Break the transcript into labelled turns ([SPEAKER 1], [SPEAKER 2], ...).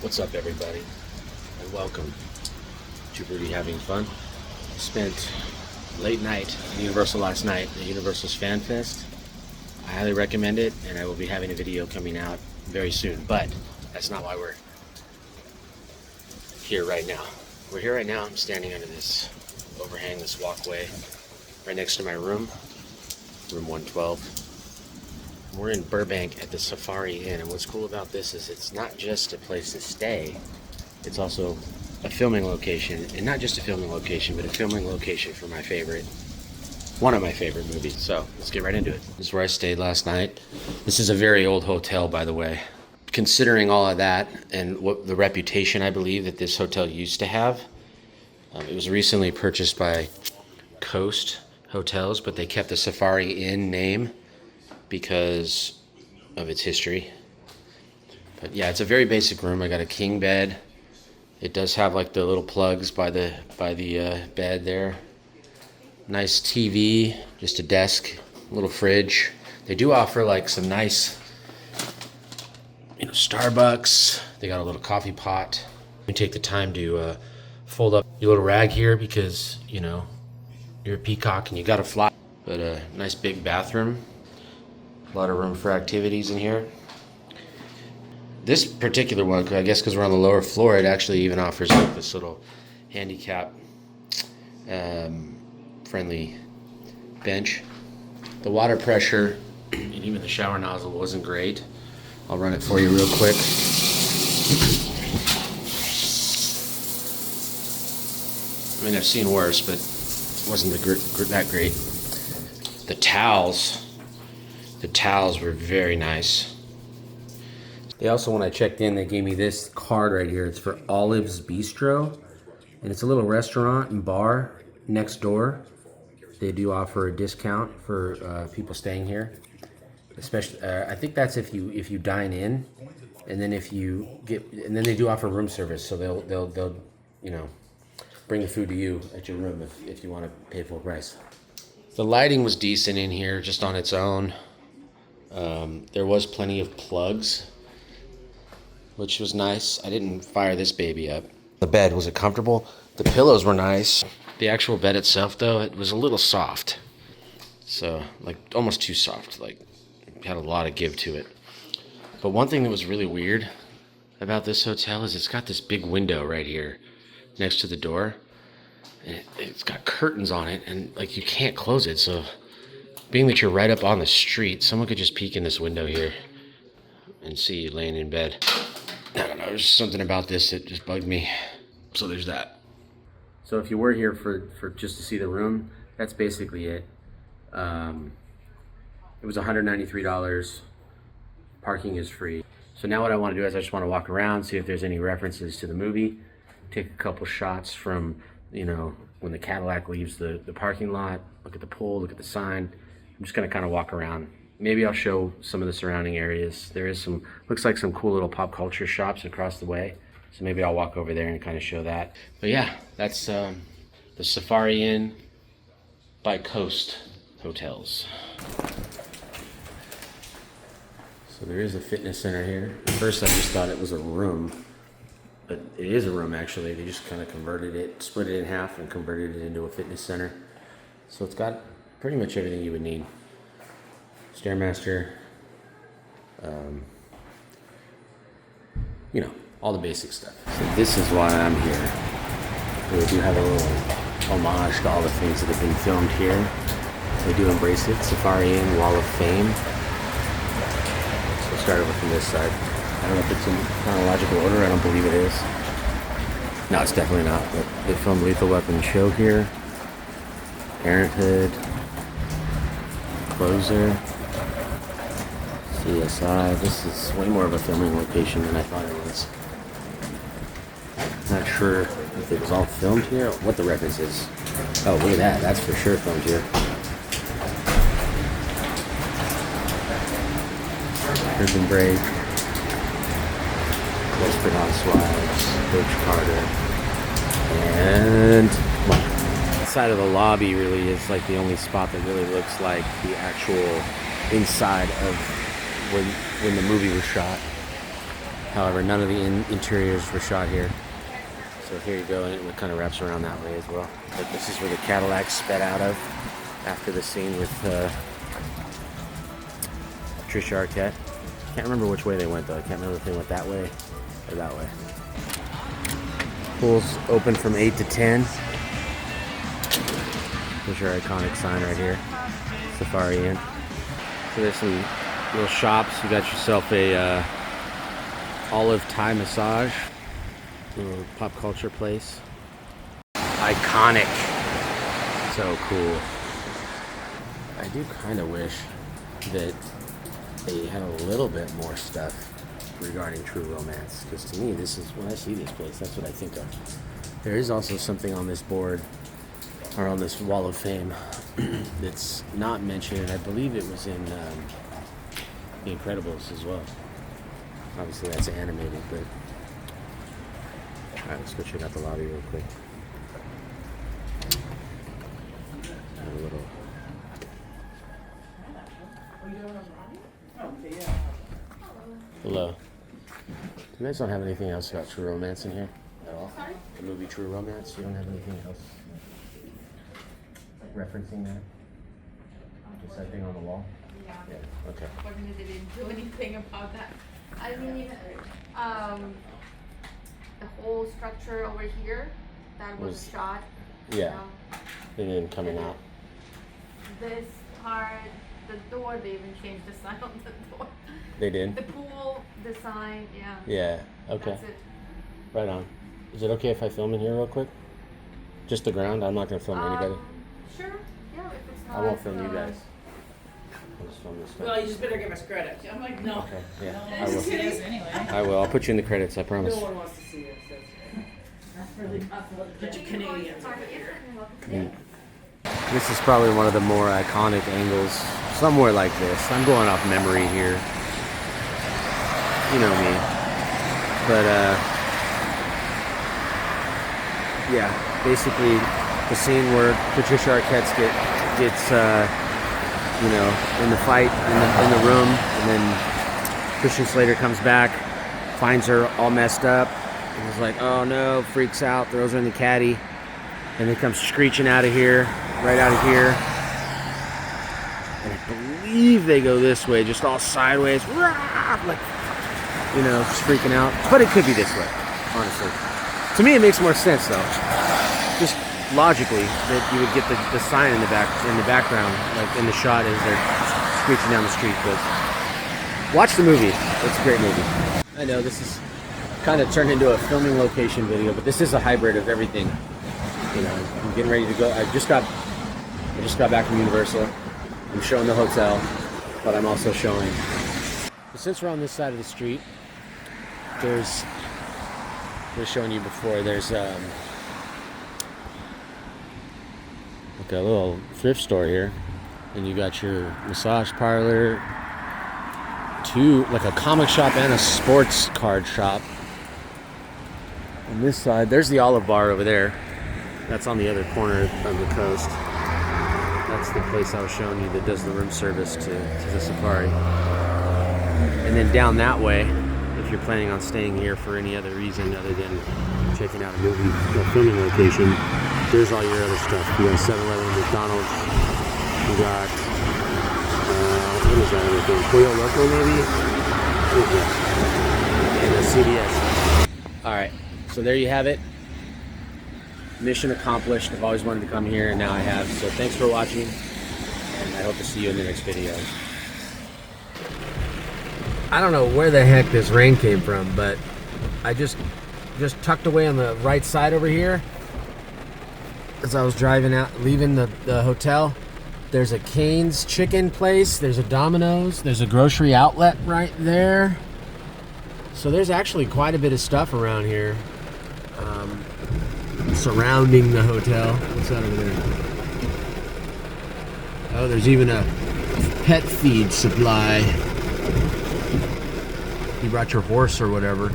[SPEAKER 1] What's up, everybody, and welcome to Rudy Having Fun. I spent late night at Universal last night at Universal's Fan Fest. I highly recommend it, and I will be having a video coming out very soon, but that's not why we're here right now. We're here right now. I'm standing under this overhang, this walkway, right next to my room 112. We're in Burbank at the Safari Inn, and what's cool about this is it's not just a place to stay, it's also a filming location, and not just a filming location, but a filming location for one of my favorite movies. So let's get right into it. This is where I stayed last night. This is a very old hotel, by the way. Considering all of that and what the reputation I believe that this hotel used to have, it was recently purchased by Coast Hotels, but they kept the Safari Inn name because of its history. But yeah, it's a very basic room. I got a king bed. It does have like the little plugs by the bed there. Nice TV, just a desk, a little fridge. They do offer like some nice, Starbucks. They got a little coffee pot. You take the time to fold up your little rag here because you're a peacock and you got to fly. But a nice big bathroom. A lot of room for activities in here. This particular one, I guess because we're on the lower floor, it actually even offers like this little handicap friendly bench. The water pressure and even the shower nozzle wasn't great. I'll run it for you real quick. I mean, I've seen worse, but it wasn't that great. The towels were very nice. They also, when I checked in, they gave me this card right here. It's for Olive's Bistro, and it's a little restaurant and bar next door. They do offer a discount for people staying here, especially. I think that's if you dine in, and then and then they do offer room service. So they'll bring the food to you at your room if you want to pay full price. The lighting was decent in here, just on its own. There was plenty of plugs, which was nice. I didn't fire this baby up. The bed, was it comfortable? The pillows were nice. The actual bed itself, though, it was a little soft. So, like, almost too soft. Like, it had a lot of give to it. But one thing that was really weird about this hotel is it's got this big window right here next to the door. And it's got curtains on it, and, like, you can't close it, so being that you're right up on the street, someone could just peek in this window here and see you laying in bed. I don't know, there's something about this that just bugged me. So there's that. So if you were here for just to see the room, that's basically it. It was $193. Parking is free. So now what I want to do is I just want to walk around, see if there's any references to the movie, take a couple shots from, when the Cadillac leaves the parking lot, look at the pool, look at the sign. I'm just gonna kind of walk around. Maybe I'll show some of the surrounding areas. There is looks like some cool little pop culture shops across the way. So maybe I'll walk over there and kind of show that. But yeah, that's the Safari Inn by Coast Hotels. So there is a fitness center here. At first I just thought it was a room, but it is a room actually. They just kind of split it in half and converted it into a fitness center. So it's got pretty much everything you would need. Stairmaster, all the basic stuff. So this is why I'm here. We do have a little homage to all the things that have been filmed here. They do embrace it. Safari Inn, Wall of Fame. So we'll start over from this side. I don't know if it's in chronological order. I don't believe it is. No, it's definitely not. But they filmed Lethal Weapon show here. Parenthood. Closer. CSI. This is way more of a filming location than I thought it was. Not sure if it was all filmed here or what the reference is. Oh, look at that. That's for sure filmed here. Prison Break. Desperate Housewives. Coach Carter. And the side of the lobby really is like the only spot that really looks like the actual inside of when the movie was shot. However, none of the interiors were shot here. So here you go, and it kind of wraps around that way as well. But this is where the Cadillac sped out of after the scene with Trisha Arquette. Can't remember which way they went though. I can't remember if they went that way or that way. Pool's open from 8 to 10. There's your iconic sign right here, Safari Inn. So there's some little shops. You got yourself a olive Thai massage, little pop culture place. Iconic. So cool. I do kind of wish that they had a little bit more stuff regarding True Romance, because to me, this is, when I see this place, that's what I think of. There is also something on this board, or on this wall of fame, that's not mentioned, and I believe it was in The Incredibles as well. Obviously that's animated, but alright, let's go check out the lobby real quick. A little. Hello. You guys don't have anything else about True Romance in here at all? Sorry? The movie True Romance? You don't have anything else referencing that? Just that thing on the wall? Yeah. Okay.
[SPEAKER 2] Unfortunately, they didn't do anything about that. I mean, the whole structure over here, that was shot.
[SPEAKER 1] Yeah. They didn't coming out.
[SPEAKER 2] This part, the door, they even changed the sign on the door.
[SPEAKER 1] They did?
[SPEAKER 2] The pool, the sign, yeah.
[SPEAKER 1] Yeah, okay.
[SPEAKER 2] That's it.
[SPEAKER 1] Right on. Is it okay if I film in here real quick? Just the ground? I'm not going to film anybody.
[SPEAKER 2] Sure, yeah, if it's not.
[SPEAKER 1] I won't film you guys. I'll just film this guy.
[SPEAKER 3] Well, you just better give us credit. I'm like, no.
[SPEAKER 1] Okay, yeah,
[SPEAKER 3] No
[SPEAKER 1] I
[SPEAKER 3] one wants to
[SPEAKER 1] will.
[SPEAKER 3] see us anyway.
[SPEAKER 1] I will. I'll put you in the credits, I promise.
[SPEAKER 3] No one wants to see us. That's really not what the Canadians over here.
[SPEAKER 1] This is probably one of the more iconic angles, somewhere like this. I'm going off memory here. You know me. But, yeah, basically the scene where Patricia Arquette gets you know, in the fight in the room, and then Christian Slater comes back, finds her all messed up, and is like, oh no, freaks out, throws her in the caddy, and then comes screeching out of here, right out of here. And I believe they go this way, just all sideways, like, you know, just freaking out. But it could be this way, honestly. To me, it makes more sense though. Just logically, that you would get the sign in the background, like in the shot as they're screeching down the street. But watch the movie; it's a great movie. I know this is kind of turned into a filming location video, but this is a hybrid of everything. You know, I'm getting ready to go. I just got back from Universal. I'm showing the hotel, but I'm also showing. But since we're on this side of the street, I was showing you before. There's like a little thrift store here, and you got your massage parlor, like a comic shop and a sports card shop. On this side, there's the Olive Bar over there. That's on the other corner of the coast. That's the place I was showing you that does the room service to the Safari. And then down that way, if you're planning on staying here for any other reason other than checking out a movie, a filming location, there's all your other stuff. You got 7-Eleven, McDonald's, you got, what is that other thing? Pollo Loco maybe? And a CVS. Alright, so there you have it. Mission accomplished. I've always wanted to come here, and now I have. So thanks for watching, and I hope to see you in the next video. I don't know where the heck this rain came from, but I just tucked away on the right side over here. As I was driving out, leaving the hotel, there's a Cane's chicken place, there's a Domino's, there's a grocery outlet right there. So there's actually quite a bit of stuff around here surrounding the hotel. What's that over there? Oh, there's even a pet feed supply. You brought your horse or whatever.